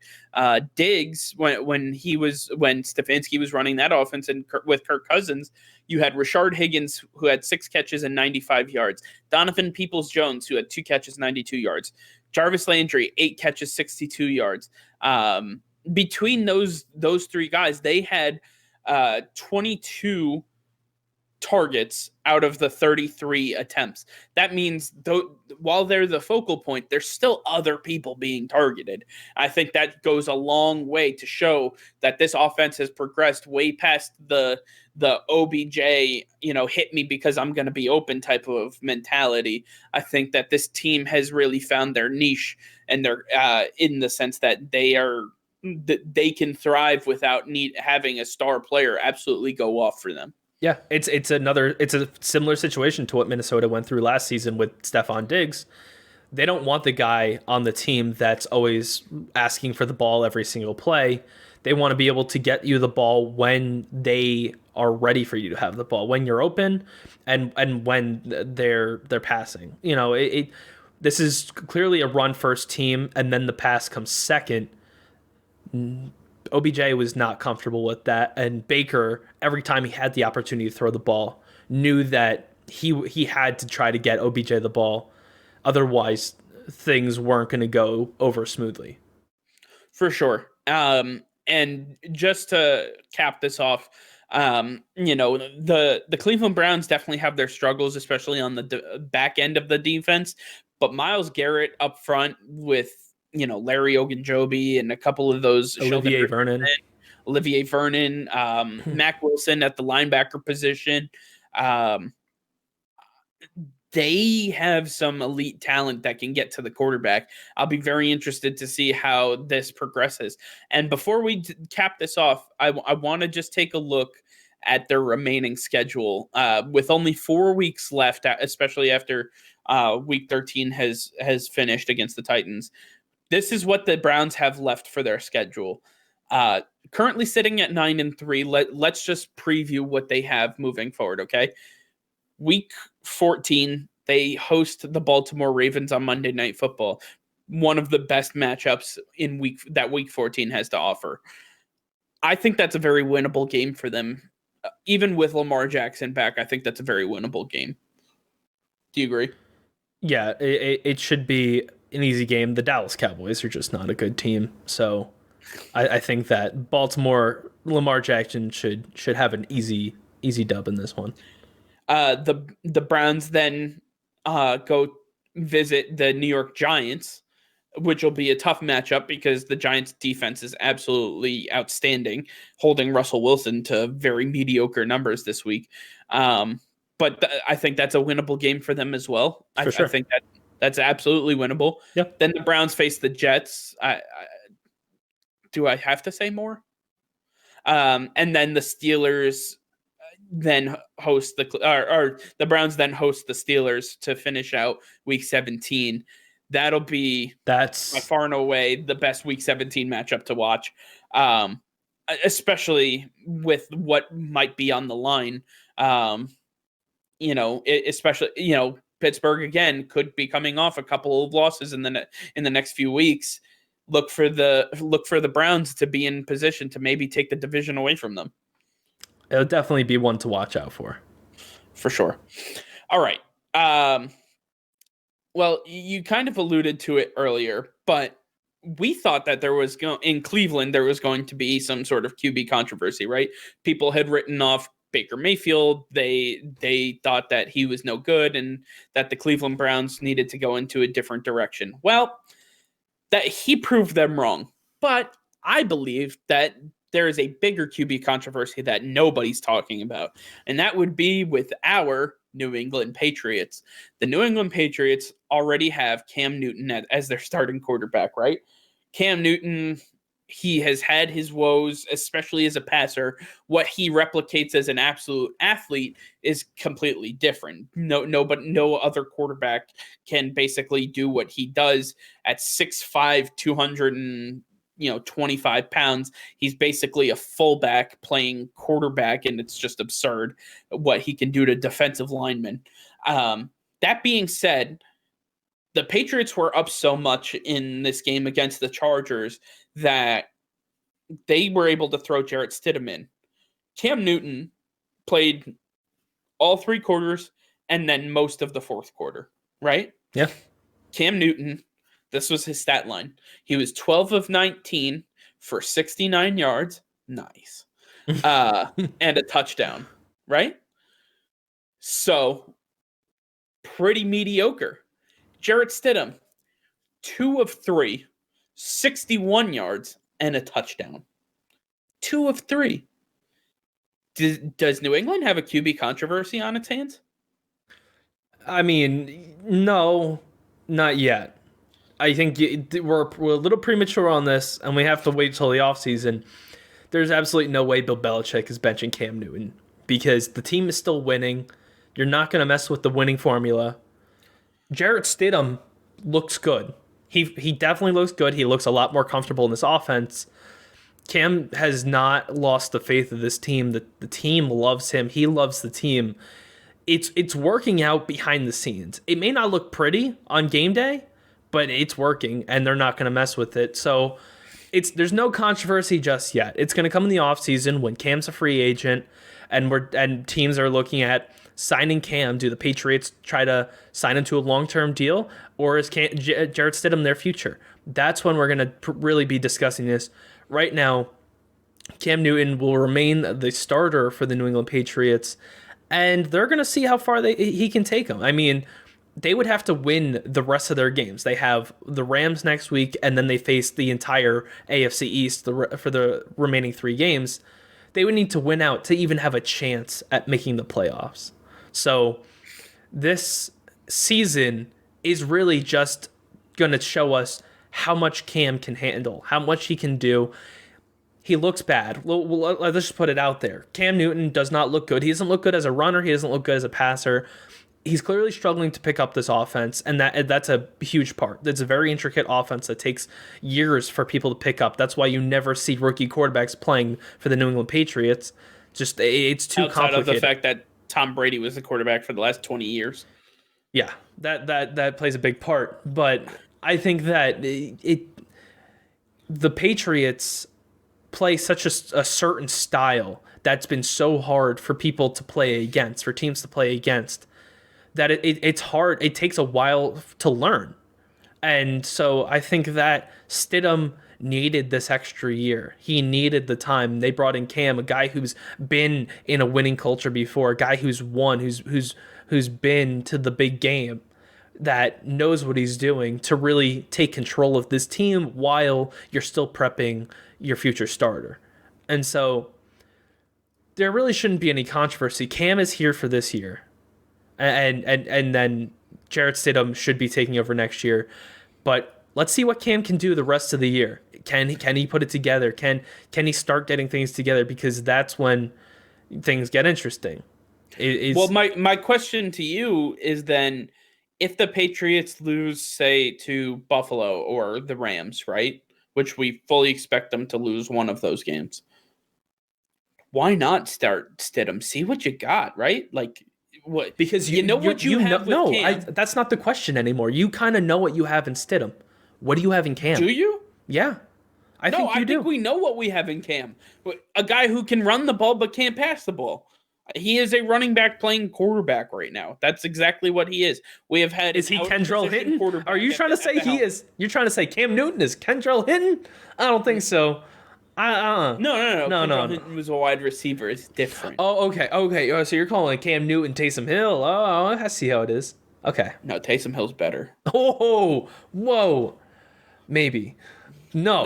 Diggs when Stefanski was running that offense, and with Kirk Cousins, you had Rashard Higgins, who had 6 catches and 95 yards, Donovan Peoples-Jones, who had 2 catches, 92 yards, Jarvis Landry, 8 catches, 62 yards. Between those 3 guys, they had 22 targets out of the 33 attempts. That means while they're the focal point, there's still other people being targeted. I think that goes a long way to show that this offense has progressed way past the OBJ, hit me because I'm going to be open type of mentality. I think that this team has really found their niche, and they're in the sense that they can thrive without having a star player absolutely go off for them. Yeah, it's a similar situation to what Minnesota went through last season with Stephon Diggs. They don't want the guy on the team that's always asking for the ball every single play. They want to be able to get you the ball when they are ready for you to have the ball, when you're open, and when they're passing. This is clearly a run first team, and then the pass comes second. OBJ was not comfortable with that, and Baker, every time he had the opportunity to throw the ball, knew that he had to try to get OBJ the ball. Otherwise, things weren't going to go over smoothly. For sure. And just to cap this off, the Cleveland Browns definitely have their struggles, especially on the back end of the defense. But Myles Garrett up front with Larry Ogunjobi and a couple of those Olivier Vernon, Mac Wilson at the linebacker position. They have some elite talent that can get to the quarterback. I'll be very interested to see how this progresses. And before we cap this off, I want to just take a look at their remaining schedule with only 4 weeks left, especially after week 13 has finished against the Titans. This is what the Browns have left for their schedule. Currently sitting at 9-3. Let's just preview what they have moving forward, okay? Week 14, they host the Baltimore Ravens on Monday Night Football. One of the best matchups in week 14 has to offer. I think that's a very winnable game for them. Even with Lamar Jackson back, I think that's a very winnable game. Do you agree? Yeah, it should be an easy game. The Dallas Cowboys are just not a good team. So I think that Baltimore, Lamar Jackson should have an easy dub in this one. The Browns then go visit the New York Giants, which will be a tough matchup because the Giants' defense is absolutely outstanding, holding Russell Wilson to very mediocre numbers this week. But I think that's a winnable game for them as well. Sure. I think that's absolutely winnable. Yep. Then the Browns face the Jets. Do I have to say more? And then the Steelers then host the Browns then host the Steelers to finish out week 17. That's by far and away the best week 17 matchup to watch, especially with what might be on the line. Especially Pittsburgh again could be coming off a couple of losses in the next few weeks. Look for the Browns to be in position to maybe take the division away from them. It'll definitely be one to watch out for sure. All right. Well, you kind of alluded to it earlier, but we thought that in Cleveland there was going to be some sort of QB controversy, right? People had written off Baker Mayfield. They thought that he was no good and that the Cleveland Browns needed to go into a different direction. Well, that he proved them wrong. But I believe that there is a bigger QB controversy that nobody's talking about, and that would be with our New England Patriots. The New England Patriots already have Cam Newton as their starting quarterback, right? Cam Newton, he has had his woes, especially as a passer. What he replicates as an absolute athlete is completely different. No other quarterback can basically do what he does at 6'5", 225 pounds. He's basically a fullback playing quarterback, and it's just absurd what he can do to defensive linemen. That being said, the Patriots were up so much in this game against the Chargers that they were able to throw Jarrett Stidham in. Cam Newton played all 3 quarters and then most of the fourth quarter, right? Yeah. Cam Newton, this was his stat line. He was 12 of 19 for 69 yards. Nice. And a touchdown, right? So, pretty mediocre. Jarrett Stidham, 2 of 3, 61 yards, and a touchdown. 2 of 3. Does New England have a QB controversy on its hands? I mean, no, not yet. I think we're a little premature on this, and we have to wait till the offseason. There's absolutely no way Bill Belichick is benching Cam Newton because the team is still winning. You're not going to mess with the winning formula. Jarrett Stidham looks good. He definitely looks good. He looks a lot more comfortable in this offense. Cam has not lost the faith of this team. The team loves him. He loves the team. It's working out behind the scenes. It may not look pretty on game day, but it's working, and they're not going to mess with it. So there's no controversy just yet. It's going to come in the offseason when Cam's a free agent, and teams are looking at signing Cam. Do the Patriots try to sign him to a long-term deal, or is Jarrett Stidham their future? That's when we're going to really be discussing this. Right now, Cam Newton will remain the starter for the New England Patriots, and they're going to see how far he can take them. I mean, they would have to win the rest of their games. They have the Rams next week, and then they face the entire AFC East for the remaining 3 games. They would need to win out to even have a chance at making the playoffs. So this season is really just going to show us how much Cam can handle, how much he can do. He looks bad. Let's just put it out there. Cam Newton does not look good. He doesn't look good as a runner. He doesn't look good as a passer. He's clearly struggling to pick up this offense, and that's a huge part. That's a very intricate offense that takes years for people to pick up. That's why you never see rookie quarterbacks playing for the New England Patriots. Just it's too complicated. Outside of the fact that Tom Brady was the quarterback for the last 20 years. Yeah, that plays a big part. But I think that the Patriots play such a certain style that's been so hard for people to play against, for teams to play against, that it's hard. It takes a while to learn. And so I think that Stidham needed this extra year. He needed the time. They brought in Cam, a guy who's been in a winning culture before, a guy who's won, who's been to the big game, that knows what he's doing to really take control of this team while you're still prepping your future starter. And so there really shouldn't be any controversy. Cam is here for this year. And then Jarrett Stidham should be taking over next year. But let's see what Cam can do the rest of the year. Can he put it together? Can he start getting things together? Because that's when things get interesting. Well, my question to you is then, if the Patriots lose, say, to Buffalo or the Rams, right, which we fully expect them to lose one of those games, why not start Stidham? See what you got, right? Like, what? Because you know what you have with Cam. That's not the question anymore. You kind of know what you have in Stidham. What do you have in Cam? Do you? Yeah. I think we know what we have in Cam. A guy who can run the ball but can't pass the ball. He is a running back playing quarterback right now. That's exactly what he is. We have had. Is he Kendrell Hinton? Are you trying to say he is? You're trying to say Cam Newton is Kendrell Hinton? I don't think so. No. Kendrell Hinton was a wide receiver. It's different. Oh, okay. Oh, so you're calling Cam Newton Taysom Hill? Oh, I see how it is. Okay. No, Taysom Hill's better. Oh, whoa. Maybe. No.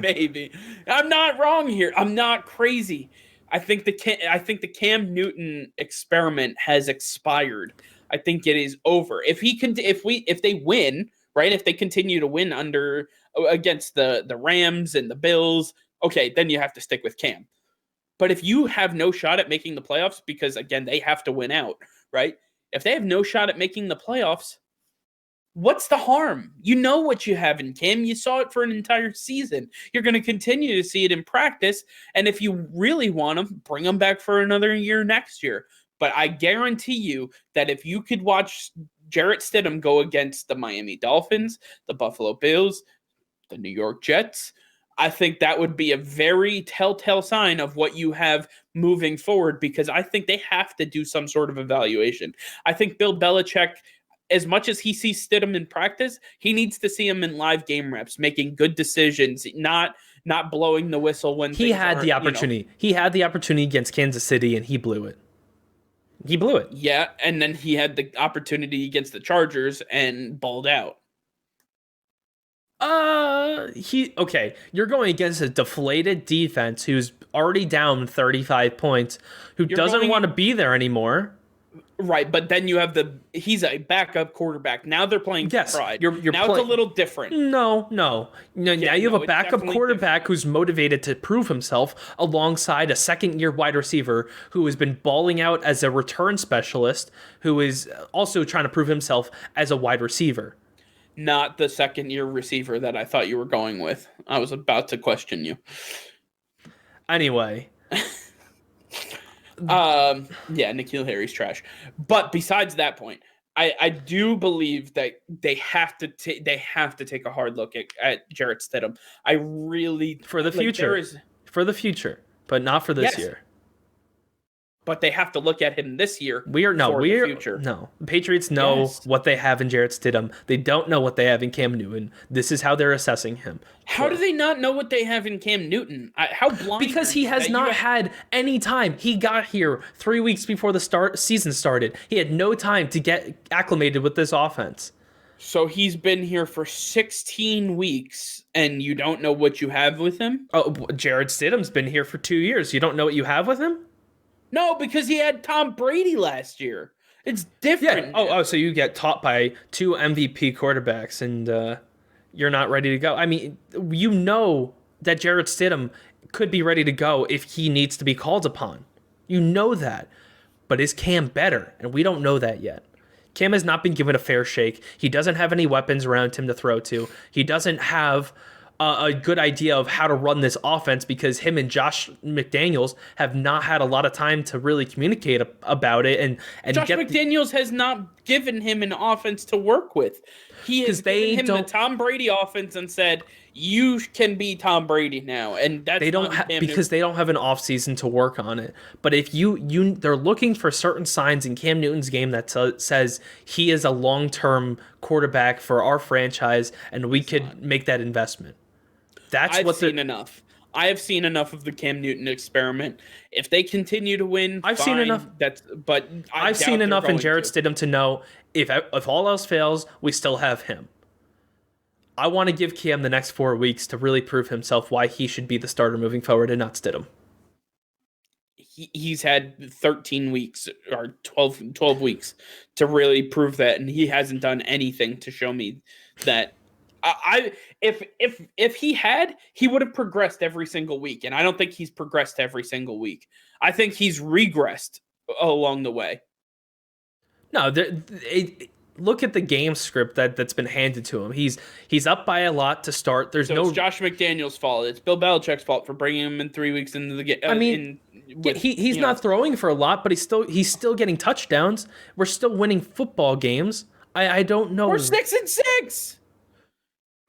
Maybe. I'm not wrong here. I'm not crazy. I think the Cam Newton experiment has expired. I think it is over. If they win, right? If they continue to win against the Rams and the Bills, okay, then you have to stick with Cam. But if you have no shot at making the playoffs, because again, they have to win out, right? If they have no shot at making the playoffs, what's the harm? You know what you have in Cam. You saw it for an entire season. You're going to continue to see it in practice. And if you really want him, bring him back for another year next year. But I guarantee you that if you could watch Jarrett Stidham go against the Miami Dolphins, the Buffalo Bills, the New York Jets, I think that would be a very telltale sign of what you have moving forward, because I think they have to do some sort of evaluation. I think Bill Belichick, as much as he sees Stidham in practice, he needs to see him in live game reps, making good decisions, not blowing the whistle when he had the opportunity. He had the opportunity against Kansas City, and he blew it. He blew it. Yeah, and then he had the opportunity against the Chargers and balled out. Okay. You're going against a deflated defense who's already down 35 points, who doesn't want to be there anymore. Right, but then you have he's a backup quarterback. Now they're playing pride. You're now it's a little different. No. Now you have a backup quarterback who's motivated to prove himself alongside a second-year wide receiver who has been balling out as a return specialist, who is also trying to prove himself as a wide receiver. Not the second-year receiver that I thought you were going with. I was about to question you. Anyway. Yeah, N'Keal Harry's trash. But besides that point, I do believe that they have to take a hard look at Jarrett Stidham. I really for the future, but not for this year. But they have to look at him this year. The future. No. The Patriots know what they have in Jarrett Stidham. They don't know what they have in Cam Newton. This is how they're assessing him. How do they not know what they have in Cam Newton? How blind? Because he has not had any time. He got here 3 weeks before the season started. He had no time to get acclimated with this offense. So he's been here for 16 weeks, and you don't know what you have with him? Oh, Jarrett Stidham's been here for 2 years. You don't know what you have with him? No, because he had Tom Brady last year. It's different. Yeah. Oh, so you get taught by 2 MVP quarterbacks, and you're not ready to go. I mean, you know that Jarrett Stidham could be ready to go if he needs to be called upon. You know that. But is Cam better? And we don't know that yet. Cam has not been given a fair shake. He doesn't have any weapons around him to throw to. He doesn't have a good idea of how to run this offense because him and Josh McDaniels have not had a lot of time to really communicate about it. And Josh McDaniels has not given him an offense to work with. He has given him the Tom Brady offense and said, you can be Tom Brady now. And that's they don't because they don't have an offseason to work on it. But if they're looking for certain signs in Cam Newton's game that says he is a long-term quarterback for our franchise and we could make that investment. I've seen enough. I have seen enough of the Cam Newton experiment. If they continue to win, I've seen enough. I've seen enough in Jarrett Stidham to know if all else fails, we still have him. I want to give Cam the next 4 weeks to really prove himself why he should be the starter moving forward and not Stidham. He's had 13 weeks or 12 weeks to really prove that, and he hasn't done anything to show me that. If he had, he would have progressed every single week, and I don't think he's progressed every single week. I think he's regressed along the way. No, look at the game script that's been handed to him. He's up by a lot to start. It's Josh McDaniels' fault. It's Bill Belichick's fault for bringing him in 3 weeks into the game. I mean, he's not throwing for a lot, but he's still getting touchdowns. We're still winning football games. I don't know. We're 6-6.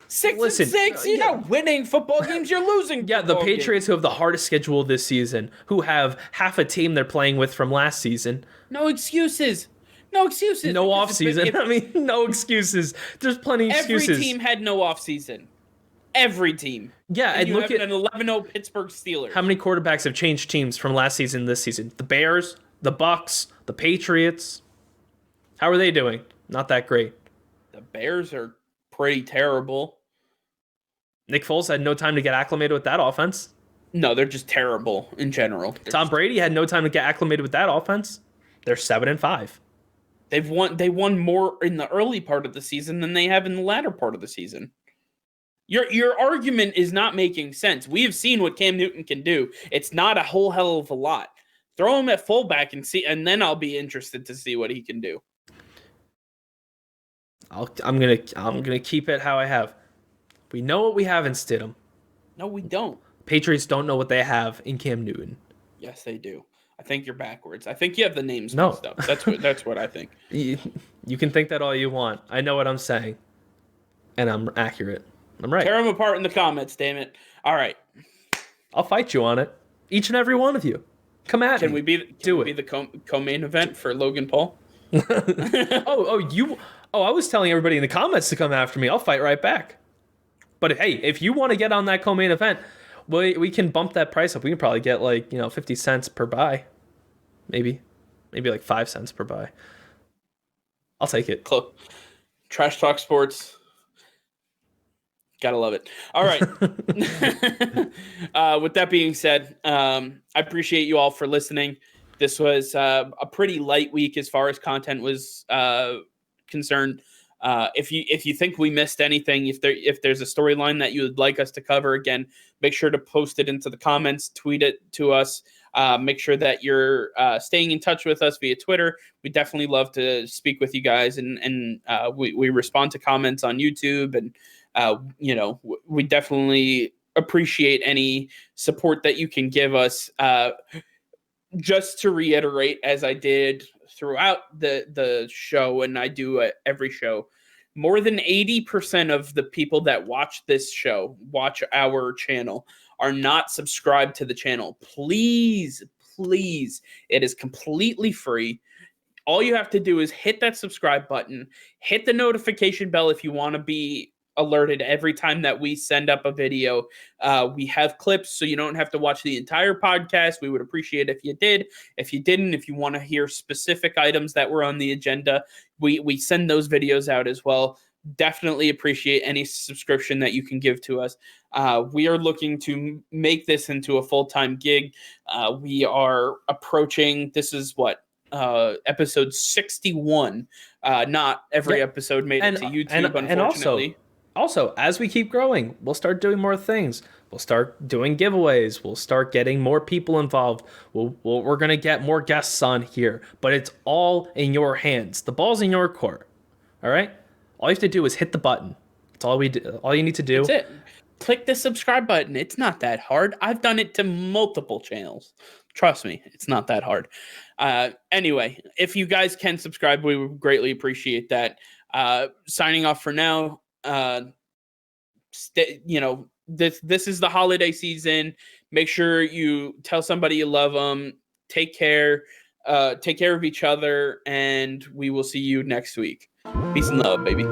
6-6. You're not winning football games. You're losing. Yeah, the Patriots, who have the hardest schedule this season, who have half a team they're playing with from last season. No excuses. No offseason. I mean, no excuses. There's plenty of excuses. Every team had no offseason. Every team. Yeah, and look at an 11-0 Pittsburgh Steelers. How many quarterbacks have changed teams from last season to this season? The Bears, the Bucks, the Patriots. How are they doing? Not that great. The Bears are pretty terrible. Nick Foles had no time to get acclimated with that offense. No, they're just terrible in general. Tom Brady had no time to get acclimated with that offense. They're 7-5. They won more in the early part of the season than they have in the latter part of the season. Your argument is not making sense. We have seen what Cam Newton can do. It's not a whole hell of a lot. Throw him at fullback and then I'll be interested to see what he can do. I'm gonna keep it how I have. We know what we have in Stidham. No, we don't. Patriots don't know what they have in Cam Newton. Yes, they do. I think you're backwards. I think you have the names no. mixed up. That's what I think. You can think that all you want. I know what I'm saying. And I'm accurate. I'm right. Tear them apart in the comments, damn it. All right. I'll fight you on it. Each and every one of you. Come at me. Can we be the co-main event for Logan Paul? I was telling everybody in the comments to come after me. I'll fight right back. But hey, if you want to get on that co-main event, we can bump that price up. We can probably get 50 cents per buy. Maybe maybe like 5 cents per buy. I'll take it. Trash Talk Sports. Gotta love it. All right. With that being said, I appreciate you all for listening. This was a pretty light week as far as content was concerned. If you think we missed anything, if there's a storyline that you would like us to cover, again, make sure to post it into the comments, tweet it to us. Make sure that you're staying in touch with us via Twitter. We definitely love to speak with you guys, and we respond to comments on YouTube, and we definitely appreciate any support that you can give us. Just to reiterate, as I did throughout the show, and I do every show, more than 80% of the people that watch this show, watch our channel, are not subscribed to the channel. Please, it is completely free. All you have to do is hit that subscribe button, hit the notification bell if you want to be alerted every time that we send up a video. We have clips, so you don't have to watch the entire podcast. We would appreciate if you did. If you didn't, if you want to hear specific items that were on the agenda, we send those videos out as well. Definitely appreciate any subscription that you can give to us. We are looking to make this into a full-time gig. We are approaching, this is what, episode 61. Not every episode made it to YouTube, unfortunately. And also, as we keep growing, we'll start doing more things. We'll start doing giveaways. We'll start getting more people involved. We're going to get more guests on here, but it's all in your hands. The ball's in your court. All right? All you have to do is hit the button. That's all we do. All you need to do. That's it. Click the subscribe button. It's not that hard. I've done it to multiple channels. Trust me, it's not that hard. Anyway, if you guys can subscribe, we would greatly appreciate that. Signing off for now. This is the holiday season. Make sure you tell somebody you love them. Take care of each other, and we will see you next week. Peace and love, baby.